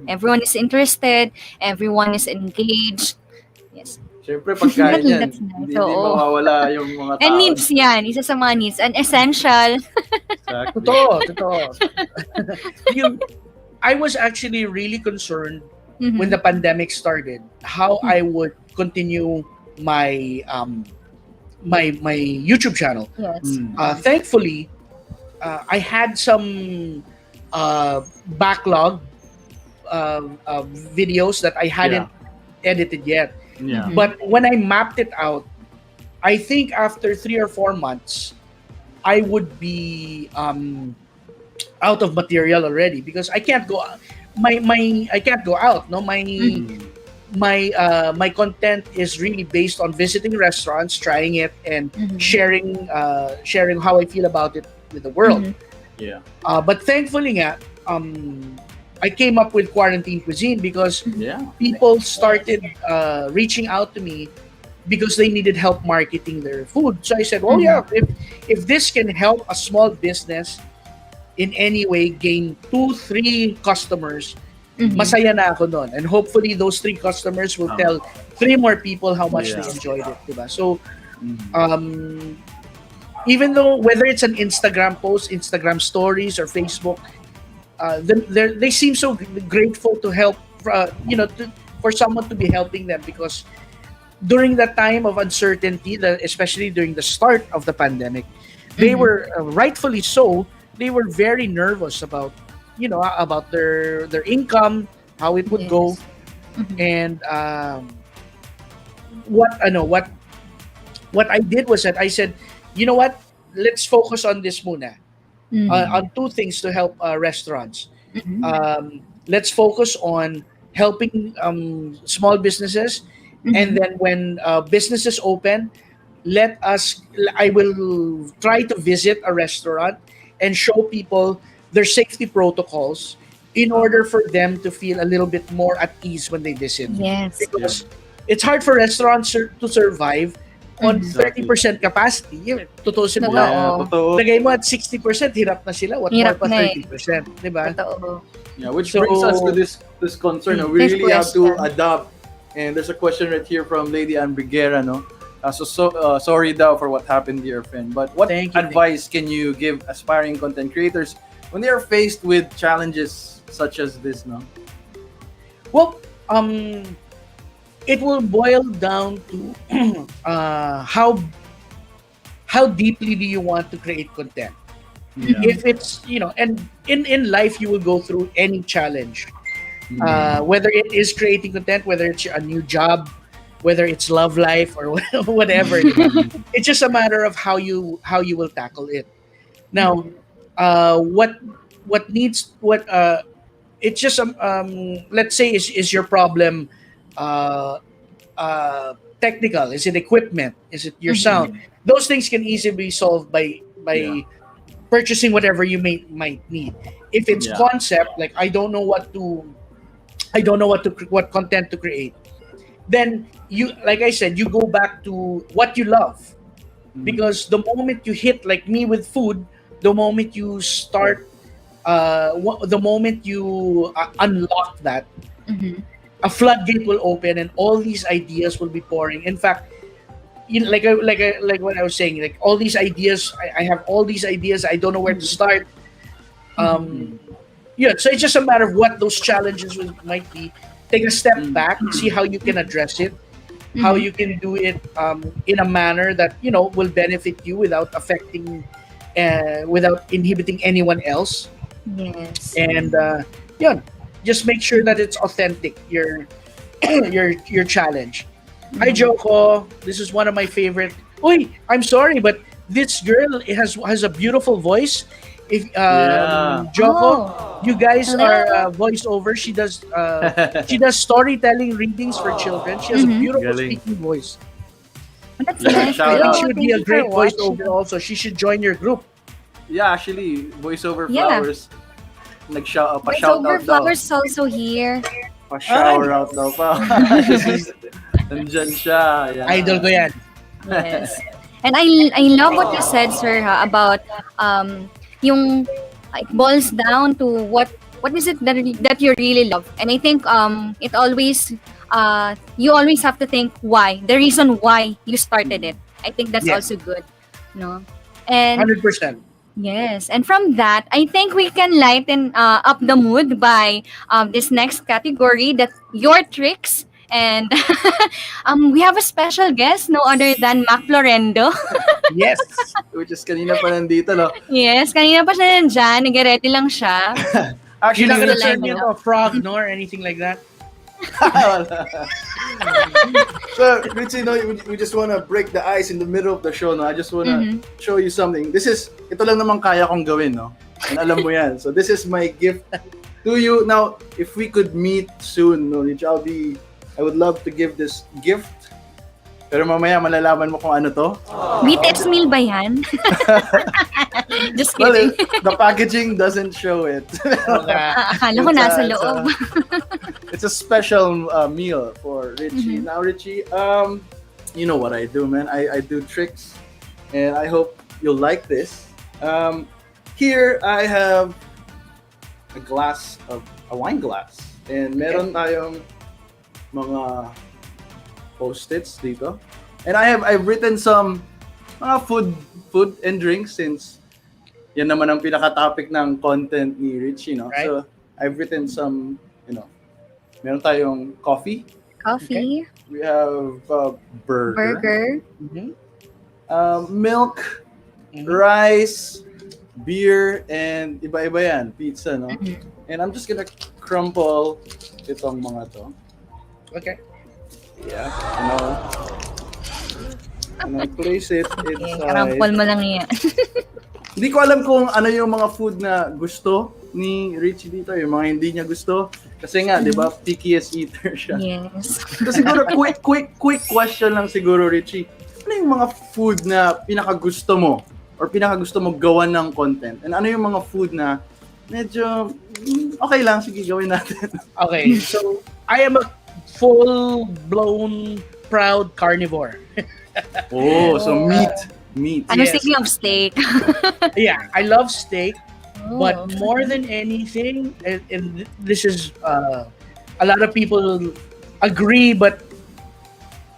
everyone is interested, everyone is engaged. Yes. Siyempre, pagkain yan, That's nice. hindi mawawala yung mga tao. And needs yan, isa sa mga needs, and essential. Exactly. Totoo. I was actually really concerned when the pandemic started, how I would continue my my YouTube channel. Yes. Thankfully, I had some backlog videos that I hadn't edited yet. Yeah. But when I mapped it out, I think after 3 or 4 months, I would be out of material already because I can't go. I can't go out. No, my content is really based on visiting restaurants, trying it, and sharing how I feel about it with the world. Yeah. But thankfully nga, I came up with quarantine cuisine because Yeah. people started reaching out to me because they needed help marketing their food. So I said, "Oh yeah, if this can help a small business in any way gain 2-3 customers, masaya na ako nun. And hopefully those 3 customers will tell 3 more people how much they Yeah. enjoyed it, diba? So even though whether it's an Instagram post, Instagram stories, or Facebook, they seem so grateful to help, for someone to be helping them, because during that time of uncertainty, especially during the start of the pandemic, they were rightfully so. They were very nervous about, about their income, how it would go, and what I did was that I said, you know what, let's focus on this muna, on 2 things to help restaurants. Let's focus on helping small businesses, and then when businesses open, I will try to visit a restaurant and show people their safety protocols in order for them to feel a little bit more at ease when they visit. Yes. Because it's hard for restaurants to survive on 30% capacity. Tutusin mo nga, Totoo. Totoo. lagay mo at 60%, hirap na sila. What Hirap more pa na eh. 30%, di ba? Totoo. Yeah, which So- brings us to this concern. No? We Next really have to question. adapt. And there's a question right here from Lady Ann Briguera, no? Sorry daw for what happened to your friend. But what Thank you. advice can you give aspiring content creators when they are faced with challenges such as this, no? Well, it will boil down to how deeply do you want to create content. Yeah. If it's, and in life you will go through any challenge, whether it is creating content, whether it's a new job, whether it's love life, or whatever. It's just a matter of how you will tackle it. Now, it's just let's say is your problem technical? Is it equipment? Is it your sound? Those things can easily be solved by purchasing whatever you might need. If it's Yeah. concept, like I don't know what content to create, then you, like I said, you go back to what you love, because the moment you hit, like me with food, the moment you start, the moment you unlock that, a floodgate will open and all these ideas will be pouring. In fact, like what I was saying, like all these ideas, I have all these ideas. I don't know where to start. So it's just a matter of what those challenges might be. Take a step back, see how you can address it, how you can do it in a manner that will benefit you without affecting, without inhibiting anyone else. Yes. And just make sure that it's authentic. Your challenge. Hi Joko, this is one of my favorite. Uy, I'm sorry, but this girl has a beautiful voice. If Joko, you guys Hello. are voiceover. She does storytelling readings for children. She has a beautiful Galing. speaking voice. That's Yeah, nice. shout I think out. she would be Thank a you great for watching. voiceover also. She should join your group. Yeah, actually, voiceover Yeah. flowers. Pa-shout Voiceover out daw. Flowers is also here. Pa-shower out daw pa. Nandyan siya. Yeah. Idol ko yan. Yes. And I love what you said, sir, about yung it boils down to what is it that you really love. And I think it always you always have to think why, the reason why you started it. I think that's Yeah. also good, no? And 100%. yes, and from that, I think we can lighten up the mood by this next category, that's your tricks. And we have a special guest, no other than Mac Florendo. Yes. Which is kanina pa nandito, no? Yes, kanina pa siya nandyan, nag-ready lang siya. You're Actually, not gonna Really turn like me into a frog, no, or anything like that. So, Richie, no, we just want to break the ice in the middle of the show, no? I just want to show you something. Ito lang naman kaya kong gawin, no? And alam mo yan. So, this is my gift to you. Now, if we could meet soon, no, Rich, I would love to give this gift. Pero mamaya malalaman mo kung ano to. BTS meal ba yan? Just Well, kidding. the packaging doesn't show it. Akala ko nasa loob. It's a special meal for Richie. Mhm. Now, Richie, you know what I do, man. I do tricks, and I hope you'll like this. Here I have a wine glass, and meron tayong mga post-its dito. And I've written some mga food and drinks since yan naman ang pinaka-topic ng content ni Richie, no? Right. So I've written some, meron tayong coffee. Coffee, We have burger. burger, Mhm. Milk, Mhm. rice, beer, and iba-iba yan. Pizza, no? Mhm. And I'm just gonna crumple itong mga to. Okay. Yeah. And I place it Okay, inside. karampol mo lang yan. Hindi ko alam kung ano yung mga food na gusto ni Richie dito, yung mga hindi niya gusto. Kasi nga, di ba, pickiest eater siya. Yes. So siguro, quick question lang siguro, Richie. Ano yung mga food na pinakagusto mo or pinakagusto mo gawan ng content? And ano yung mga food na medyo, okay lang, sige, gawin natin. Okay, so I am a full-blown proud carnivore. Oh, so meat. Ano, Yes. speaking of steak. Yeah, I love steak, Oh. but more than anything, and this is a lot of people agree, but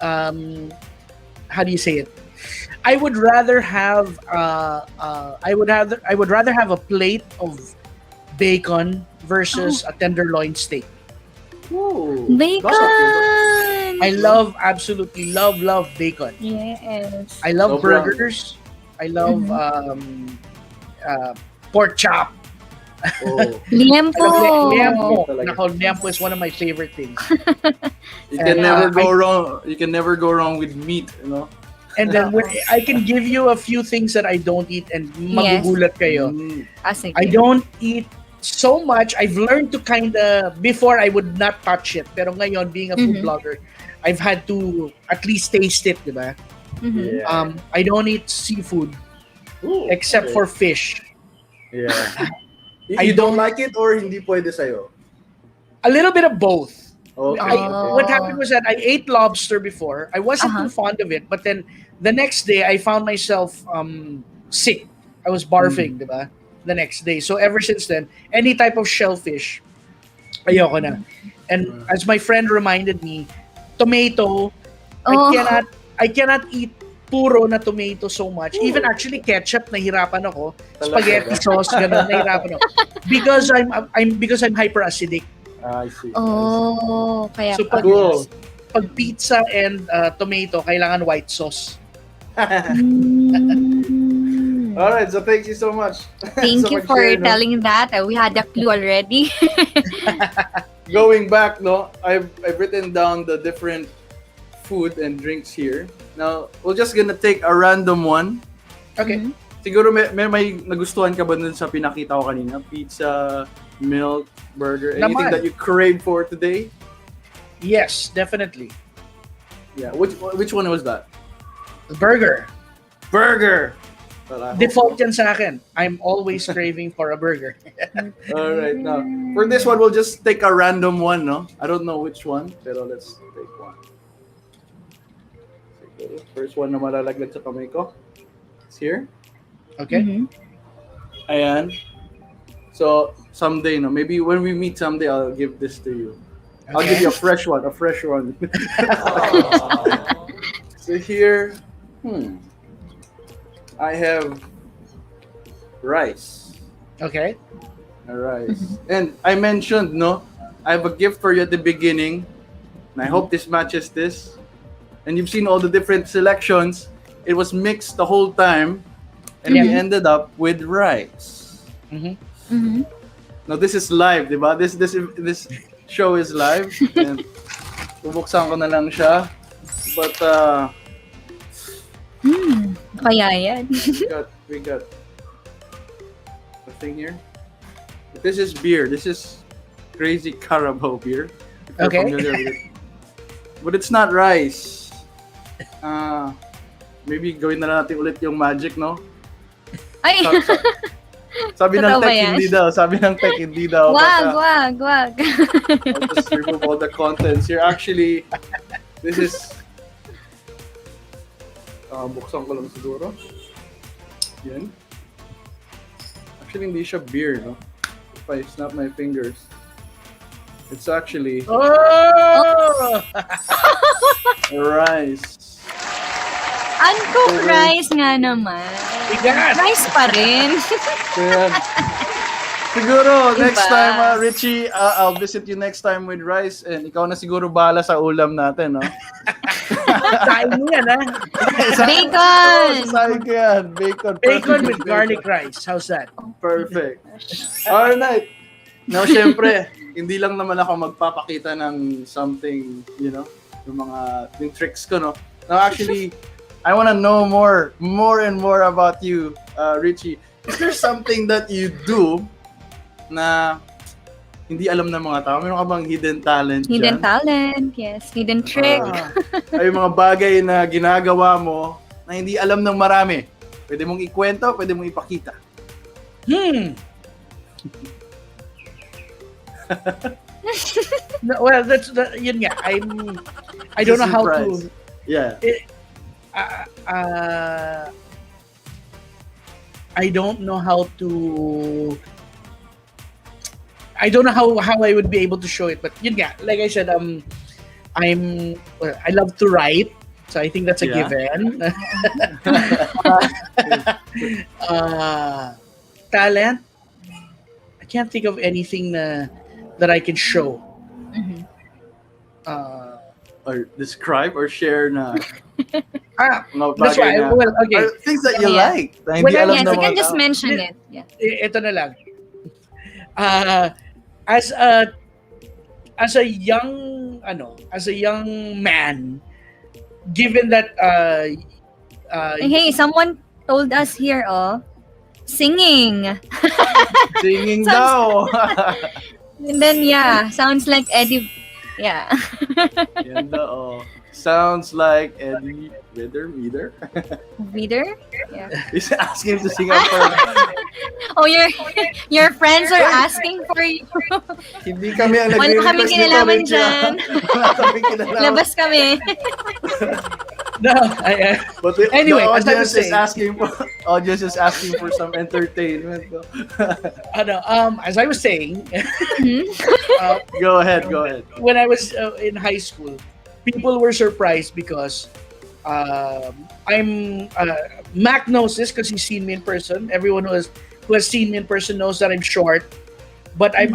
how do you say it? I would rather have I would rather have a plate of bacon versus a tenderloin steak. Ooh, Bacon! I absolutely love bacon. Yes. I love Sobrang. burgers. I love pork chop. Oh, Liempo! Liempo. Talaga. Nako, liempo is one of my favorite things. you can And, never go wrong. You can never go wrong with meat, And then when I can give you a few things that I don't eat and magugulat kayo. Mm. Sige. I don't eat so much. I've learned to before I would not touch it. Pero ngayon, being a food Mhm. blogger, I've had to at least taste it, diba? Mhm. Yeah. I don't eat seafood Ooh, except okay. for fish. Yeah. I You don't like it or hindi pwede sa'yo? A little bit of both. Okay. What happened was that I ate lobster before. I wasn't Uh-huh. too fond of it, but then the next day I found myself sick. I was barfing, diba? The next day. So ever since then, any type of shellfish, ayoko na. And as my friend reminded me, tomato, Oh. I cannot eat puro na tomato so much. Even actually ketchup, nahirapan ako. Spaghetti sauce, ganun, nahirapan ako. Because I'm hyperacidic. I see. Oh, kaya So pag, Cool. pag pizza and tomato, kailangan white sauce. Mm. All right, so thank you so much. Thank So you much for sharing, no? telling that. We had a clue already. Going back, I've written down the different food and drinks here. Now, we're just gonna take a random one. Okay. Mhm. Siguro may nagustuhan ka ba dun sa pinakita ko kanina? Pizza, milk, burger, anything Naman. that you crave for today? Yes, definitely. Yeah. Which one was that? Burger. Burger. Well, I hope Default so. yan sa akin. I'm always craving for a burger. All right, now for this one, we'll just take a random one, no? I don't know which one, pero let's take one. Siguro, first one na malalaglag sa kamay ko. It's here. Okay? Mhm. Ayan. So, someday, no? Maybe when we meet someday, I'll give this to you. I'll give you a fresh one. So here, I have rice. Okay. Rice. And I mentioned, no? I have a gift for you at the beginning. And I hope this matches this. And you've seen all the different selections. It was mixed the whole time. And we Yeah. ended up with rice. Mhm. Mhm. Now this is live, di ba? This show is live. And bubuksan ko na lang siya. But Kaya yan. we got a thing here. But this is beer. This is crazy Carabao beer. If you're Okay. familiar with it. But it's not rice. Maybe gawin na lang natin ulit yung magic, no? Ay, Sabi ng Totoo ba tech, yan? hindi daw. Sabi ng tech, hindi daw. wag. I'll just remove all the contents here. Actually, this is... buksan ko lang siguro. Yan. Actually, hindi siya beer, no? If I snap my fingers. It's actually Oh! rice. Uncooked rice nga naman. Bigat! Rice pa rin. Ayan. Siguro, Diba? next time, Richie, I'll visit you next time with rice and ikaw na siguro bahala sa ulam natin, no? Kain mo yan, ha? Bacon! Sasayin ko yan. Bacon. Bacon Perfect with garlic rice. How's that? Perfect. Alright. Now, syempre, hindi lang naman ako magpapakita ng something, you know, yung tricks ko, no? Now, actually, I want to know more and more about you, Richie. Is there something that you do na hindi alam ng mga tao? Meron ka bang hidden talent Hidden dyan? talent, yes. Hidden trick. Ay mga bagay na ginagawa mo na hindi alam ng marami. Pwede mong ikwento, pwede mong ipakita. No, well, yun nga. I don't know how to... Yeah. I don't know how to... I don't know how I would be able to show it, but yun nga, like I said, I love to write, so I think that's a Yeah. given. Talent, I can't think of anything that I can show. Mhm. Or describe or share na mga That's why, bagay na, well, okay. or things that you Yeah. like na When hindi I- alam Yes, ng you mga can just tao. mention it. Yeah. Ito na lang. As a young man, given that Hey, someone told us here, singing. Singing Sounds- daw. And then, yeah, sounds like Eddie. Yeah. Yan daw. Sounds like Eddie Vedder. Reader? Yeah. He's asking to sing out for Oh, your friends are asking for you. hindi kami ang Wala nagre-request kaming nito, kinalaman Richie. dyan. Wala kaming kinalaman. Labas kami. no, But the Anyway, as I audience was is asking for some entertainment. as I was saying, Go ahead. when I was in high school, people were surprised because Mac knows this because he's seen me in person. Everyone who has seen me in person knows that I'm short, but I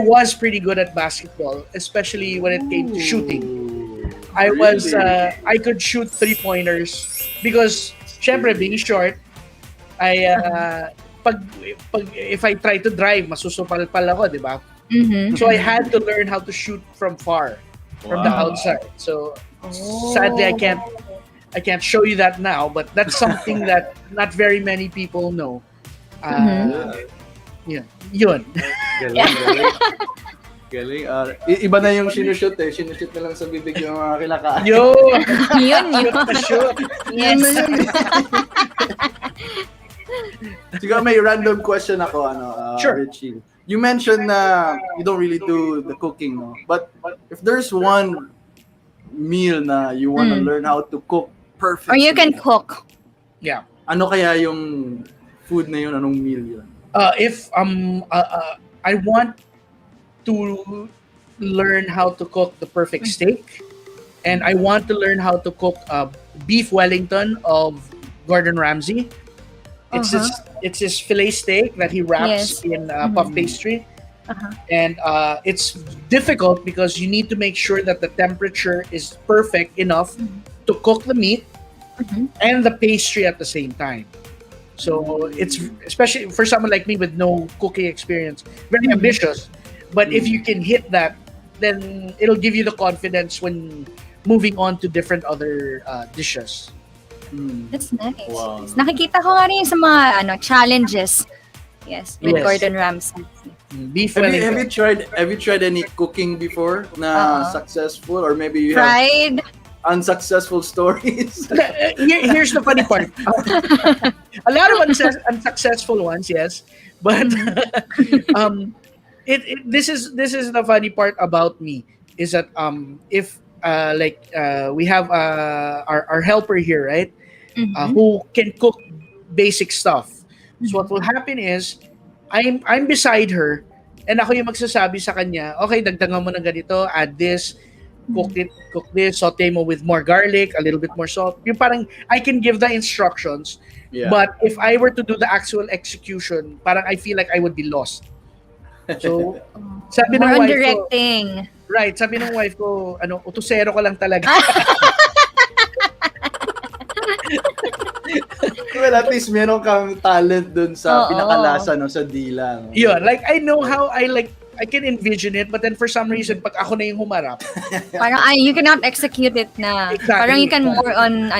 was pretty good at basketball, especially when it came to shooting. I could shoot 3-pointers because, syempre, being short, if I try to drive, masusupal-pal ako, di ba? Mm-hmm. So I had to learn how to shoot from far, from the outside. So sadly, I can't show you that now, but that's something that not very many people know. Yeah, yun. Galing. Iba na yung sinushoot eh. Sinushoot na lang sa bibig yung mga kinakaan. Yo, Yun. shoot. Yes. Siguro may random question ako, Sure. Richie. You mentioned na you don't really do the cooking, no? But if there's one meal na you want to learn how to cook perfectly, Or you can cook. Yeah. ano kaya yung food na yun? Anong meal yun? If I want to learn how to cook the perfect steak, and I want to learn how to cook beef Wellington of Gordon Ramsay. It's his fillet steak that he wraps in puff pastry, and it's difficult because you need to make sure that the temperature is perfect enough to cook the meat and the pastry at the same time. So it's, especially for someone like me with no cooking experience, very ambitious. But if you can hit that, then it'll give you the confidence when moving on to different other dishes. That's nice. Wow. Yes. Nakikita ko nga rin sa mga challenges. Yes, with Yes. Gordon Ramsay. Beef Have Wellington. you tried any cooking before na successful, or maybe you have Fried. unsuccessful stories. Here's the funny part. A lot of unsuccessful ones, yes, but this is the funny part about me is that if we have our helper here, right, who can cook basic stuff. So what will happen is I'm beside her and ako yung magsasabi sa kanya, okay, dagdagan mo ng ganito, add this, cook this, saute mo with more garlic, a little bit more salt. Yung parang I can give the instructions, but if I were to do the actual execution, parang I feel like I would be lost. So, sabi ng wife directing. ko, right, sabi ng wife ko, utosero ka lang talaga. Well, at least meron kang talent dun sa pinakalasa, no, sa dila. No? Yun, like I know how I can envision it, but then for some reason, pag ako na yung humarap, Parang you cannot execute it na. Exactly. Parang you can more on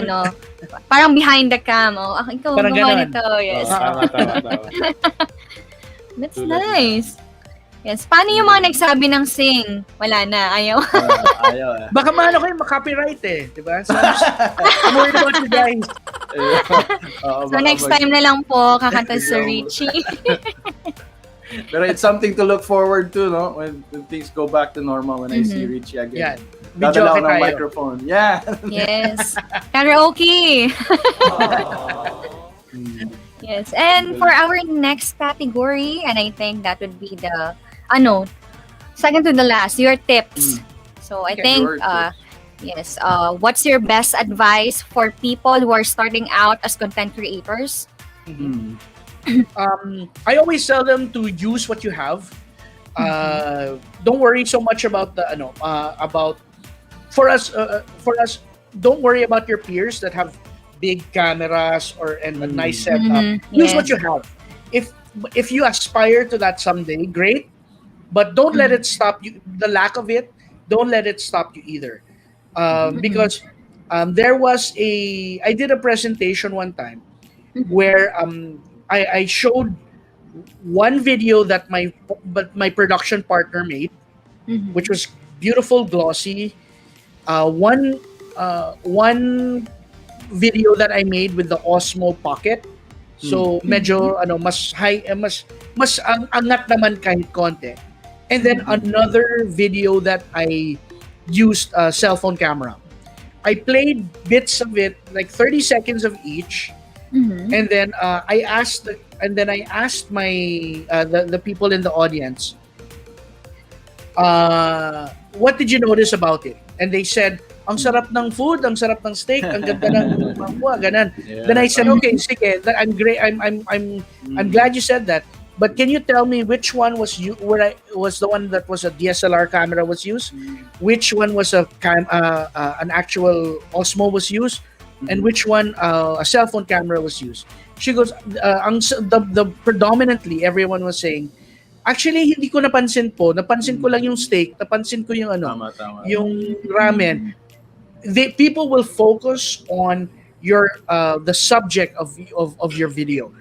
parang behind the cam. Ikaw Parang gumawa ganon. nito. Yes. Tama. That's nice. Yes. Paano yung mga nagsabi ng sing? Wala na. Ayaw. Ayaw. baka maano kayo makapiright di ba? So, I'm worried about you guys. So next time na lang po kakanta si Richie. Pero it's something to look forward to, no? When things go back to normal, when I see Richie again. Yan. Dadala Video ko ng tayo. microphone. Yeah. Yes. Karaoke. Yes. And for our next category, and I think that would be the second to the last, your tips. So I think your tips. yes, what's your best advice for people who are starting out as content creators? I always tell them to use what you have. Don't worry so much about the about for us. Don't worry about your peers that have big cameras and a nice setup. Use what you have. If you aspire to that someday, great. But don't let it stop you. The lack of it, don't let it stop you either. Because I did a presentation one time where I showed one video that my production partner made, which was beautiful, glossy. One video that I made with the Osmo Pocket. So medyo mas high, mas angat naman kahit konti. And then another video that I used a cell phone camera. I played bits of it, like 30 seconds of each. And then I asked my the people in the audience, what did you notice about it? And they said, ang sarap ng food, ang sarap ng steak, ang ganda ng mangwa, ganan. Then I said, okay, sige, I'm great. I'm glad you said that. But can you tell me which one was was the one that was a DSLR camera was used? Which one was an actual Osmo was used? And which one a cell phone camera was used? She goes, the predominantly everyone was saying, actually hindi ko napansin ko lang yung steak, napansin ko yung Tama. yung ramen. People will focus on your the subject of your video.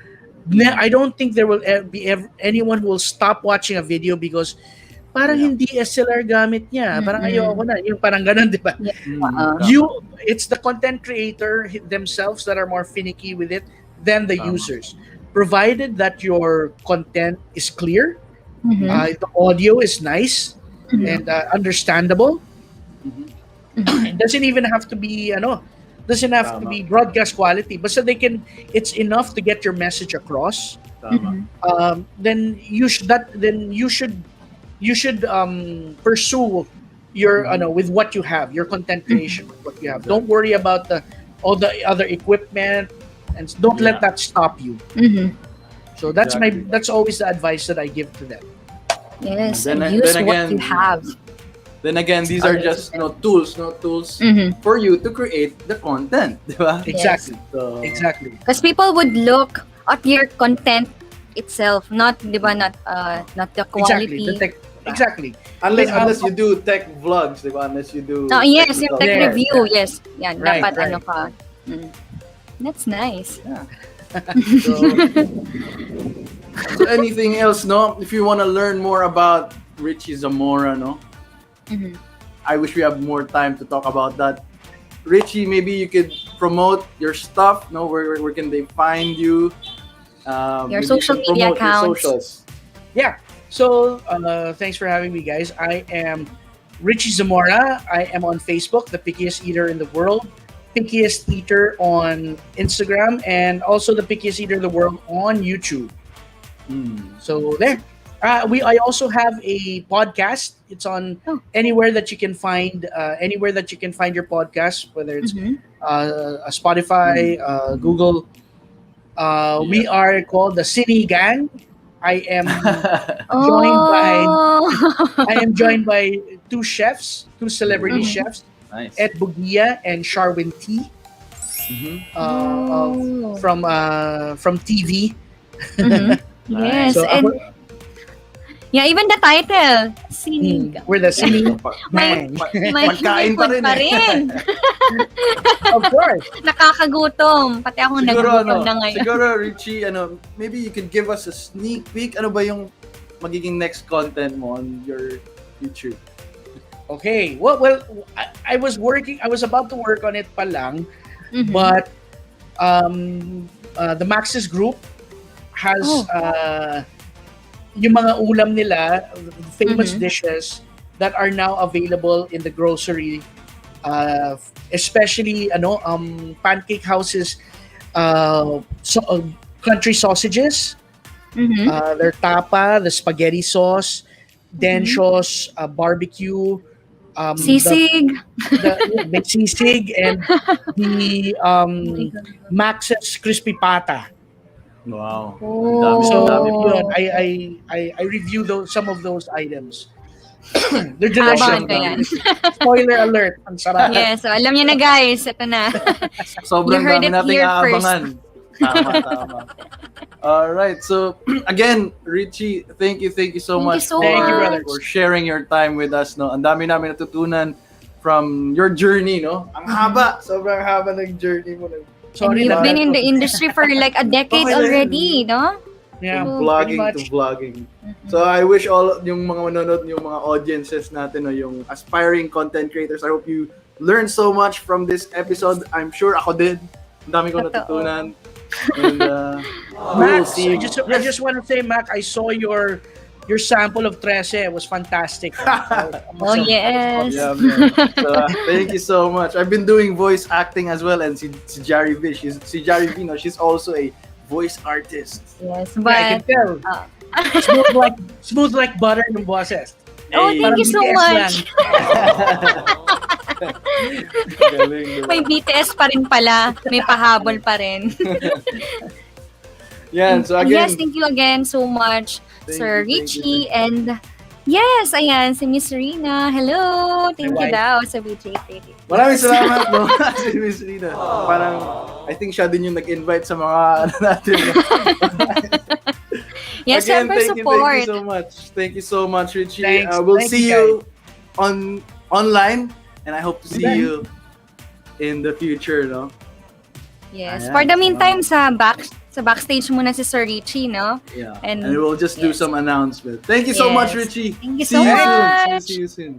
I don't think there will be anyone who will stop watching a video because parang hindi SLR gamit niya. Parang ayoko na. Yung parang ganun, di ba? It's the content creator themselves that are more finicky with it than the users. Provided that your content is clear, the audio is nice and understandable. It doesn't even have to be doesn't have to be broadcast quality, but so it's enough to get your message across. Then you should pursue your with what you have, your content creation with what you have. Don't worry about all the other equipment, and don't let that stop you. So that's always the advice that I give to them. Yes, Then- and use then what again, you have. Then again, these are just tools for you to create the content, di ba? Exactly. So, Exactly. Because people would look at your content itself, not the quality. Exactly. Unless you do tech vlogs, di ba? Unless you do Yes, yung tech Yeah. review, yes. Yan, Right, dapat right. ka. That's nice. So, so anything else, no? If you want to learn more about Richie Zamora, no? I wish we have more time to talk about that. Richie, maybe you could promote your stuff. No, where can they find you? Your Maybe you social can media promote your accounts. socials. Yeah. So thanks for having me, guys. I am Richie Zamora. I am on Facebook, the pickiest eater in the world. Pickiest Eater on Instagram, and also the Pickiest Eater in the world on YouTube. So there. I also have a podcast. It's on anywhere that you can find your podcast, whether it's Spotify, Google. We are called the Cine Gang. I am joined by two celebrity chefs, Nice. Ed Bugia and Sharwin T. From TV. Yes, So, and yeah, even the title, Sinig. We're the Cine May, Gang. may Pagkain pa rin pa eh. rin. Of course. Nakakagutom. Pati ako nagugutom na ngayon. Siguro, Richie, maybe you could give us a sneak peek. Ano ba yung magiging next content mo on your YouTube? Okay. Well, I was about to work on it pa lang, but the Maxis Group has yung mga ulam nila, famous dishes that are now available in the grocery, especially Pancake House's country sausages, their tapa, the spaghetti sauce, Densho's barbecue, Sisig. the sisig, and the Max's crispy pata. Wow. Oh. So Dami. yun, I review some of those items. They're delicious. Abangan ko yan. Spoiler alert, ang sarap. Yes, so alam niyo na guys, ito na. Sobrang You heard dami it nating here aabangan. Tama. Alright, so again, Richie, thank you so Thank much you so Thank you, much. brother. for sharing your time with us. No, ang dami namin natutunan from your journey. No, ang haba, sobrang haba ng journey mo. And Sorry you've na. been in the industry for like a decade Okay, already, no? Yeah, From pretty vlogging much. to vlogging. So I wish all yung mga manonood, yung mga audiences natin, no, yung aspiring content creators, I hope you learned so much from this episode. I'm sure ako din. Ang dami ko Totoo. natutunan. And Max, see. I just want to say, Mac, I saw your sample of 13. It was fantastic. Oh, yes. Yeah, man. So, thank you so much. I've been doing voice acting as well, and si Jari V, she's also a voice artist. Yes, I can but tell. Smooth like butter ng boses. oh, thank Parang you so BTS much. lang. Galing, diba? May BTS pa rin pala. May pahabol pa rin. Yan, so again, Yes, thank you again so much, Thank Sir you, thank Richie. And yes, ayan, si Miss Rina. Hello! Thank you Hi. daw sa BJT. maraming salamat, no? Si Miss Rina. Parang, I think siya din yung nag-invite sa mga natin. Yes, Again, syempre thank support. you so much. Thank you so much, Richie. Thanks. We'll Thank see you, you online, and I hope to see Okay. you in the future, no? Yes. Ayan. For the meantime, sa backstage muna si Sir Richie, no? Yeah. And- And we'll just do yes. some announcement. Thank you so Yes. much, Richie. Thank you See so you much. soon. See you soon.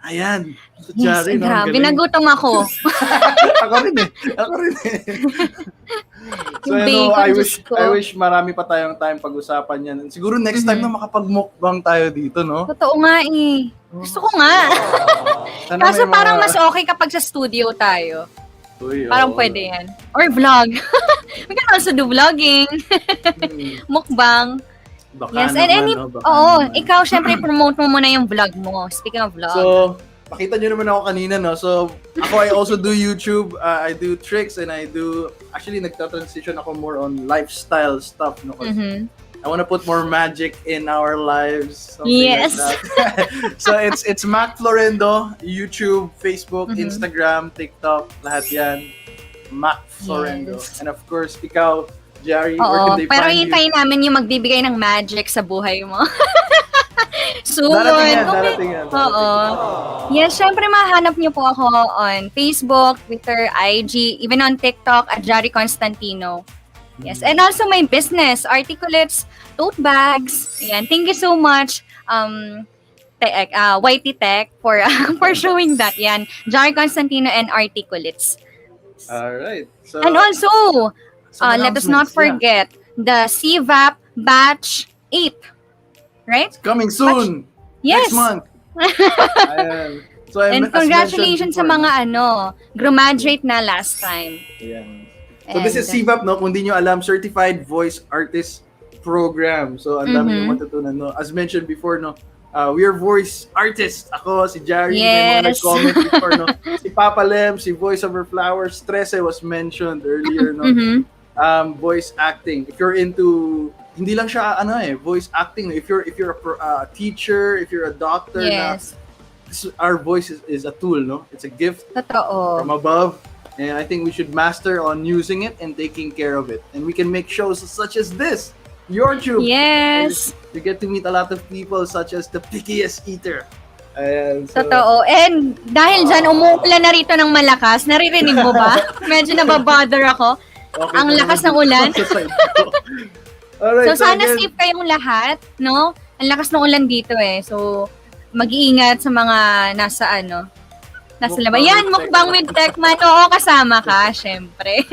Ayan. So, Yes, Jari, no? Ang grabe. galing. Nagutom ako. Ako rin eh. So, Yung ano, bacon, I Diyos ko. wish marami pa tayong time pag-usapan yan. Siguro next time na makapag-mukbang tayo dito, no? Totoo nga eh. Gusto ko nga. Sana Kaso may mga- parang mas okay kapag sa studio tayo. Uy, Parang oo. pwede yan. Or vlog. We can also do vlogging. Mukbang. Baka Yes, naman, and any, no? Baka oo, naman. ikaw syempre promote mo muna yung vlog mo. Speaking of vlog. So, pakita nyo naman ako kanina, no? So, ako, I also do YouTube. I do tricks and I do... Actually, nagta-transition ako more on lifestyle stuff, no? 'Cause Mhm. I want to put more magic in our lives. Something Yes. like that. So, it's Mac Florendo, YouTube, Facebook, Mhm. Instagram, TikTok, lahat yan. Mac Florendo. Yes. And of course, ikaw, Jerry, where Oo, can they pero find you? hintayin namin yung magbibigay ng magic sa buhay mo. Soon. Darating yan. Oo. Yes, syempre mahanap niyo po ako on Facebook, Twitter, IG, even on TikTok at Jari Constantino. Yes, and also my business, Articulates, tote bags. Ayan, thank you so much. YT Tech for for showing that. Yan. Jar Constantino and Articulates. All right. So, And also, some let us not announcements, forget the CVAP Batch 8. Right? coming soon. Yes. Next month. Ayan. So, And as congratulations sa mentioned mga graduate na last time. before, ayan. So this is And- CVAP, no? Kung di nyo alam, Certified Voice Artist Program. So ang dami Mhm. nyo matutunan, no? As mentioned before, no? We are voice artists. Ako, si Jari, may mga Yes. nag-comment before, no? Si Papa Lem, si Voice Over Flowers, Trece was mentioned earlier, no? Mhm. Voice acting. If you're into, hindi lang siya, voice acting. If you're a teacher, if you're a doctor, Yes. our voice is a tool, no? It's a gift Totoo. from above, and I think we should master on using it and taking care of it. And we can make shows such as this, YourTube. Yes. You get to meet a lot of people such as the Pickiest Eater. Ayan, so, Totoo. And dahil dyan, umuulan na rito ng malakas. Naririnig mo ba? Medyo nababother ako. okay ang na lakas naman ng ulan. dito sa side ko. Alright, So sana again, safe kayong lahat, no? Ang lakas ng ulan dito eh. So mag-iingat sa mga nasa nasa Mukbang labas. Yan, with mukbang with Techman. Oo, kasama ka, syempre.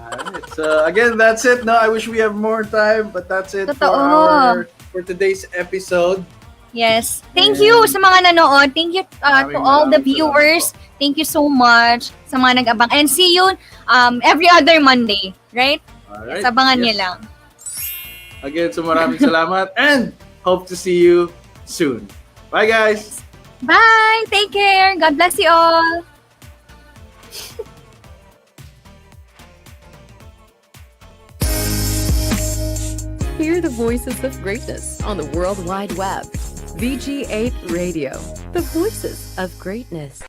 Alright, so again, that's it. No, I wish we have more time, but that's it Totoo. for today's episode. Yes. Thank you sa mga nanood. Thank you to all the maraming viewers. Thank you so much sa mga nag-abang. And see you every other Monday, right? Alright. Sabangan niyo yes. lang. Again, so maraming salamat and hope to see you soon. Bye, guys. Bye! Take care! God bless you all! Hear the voices of greatness on the World Wide Web. VG8 Radio, the voices of greatness.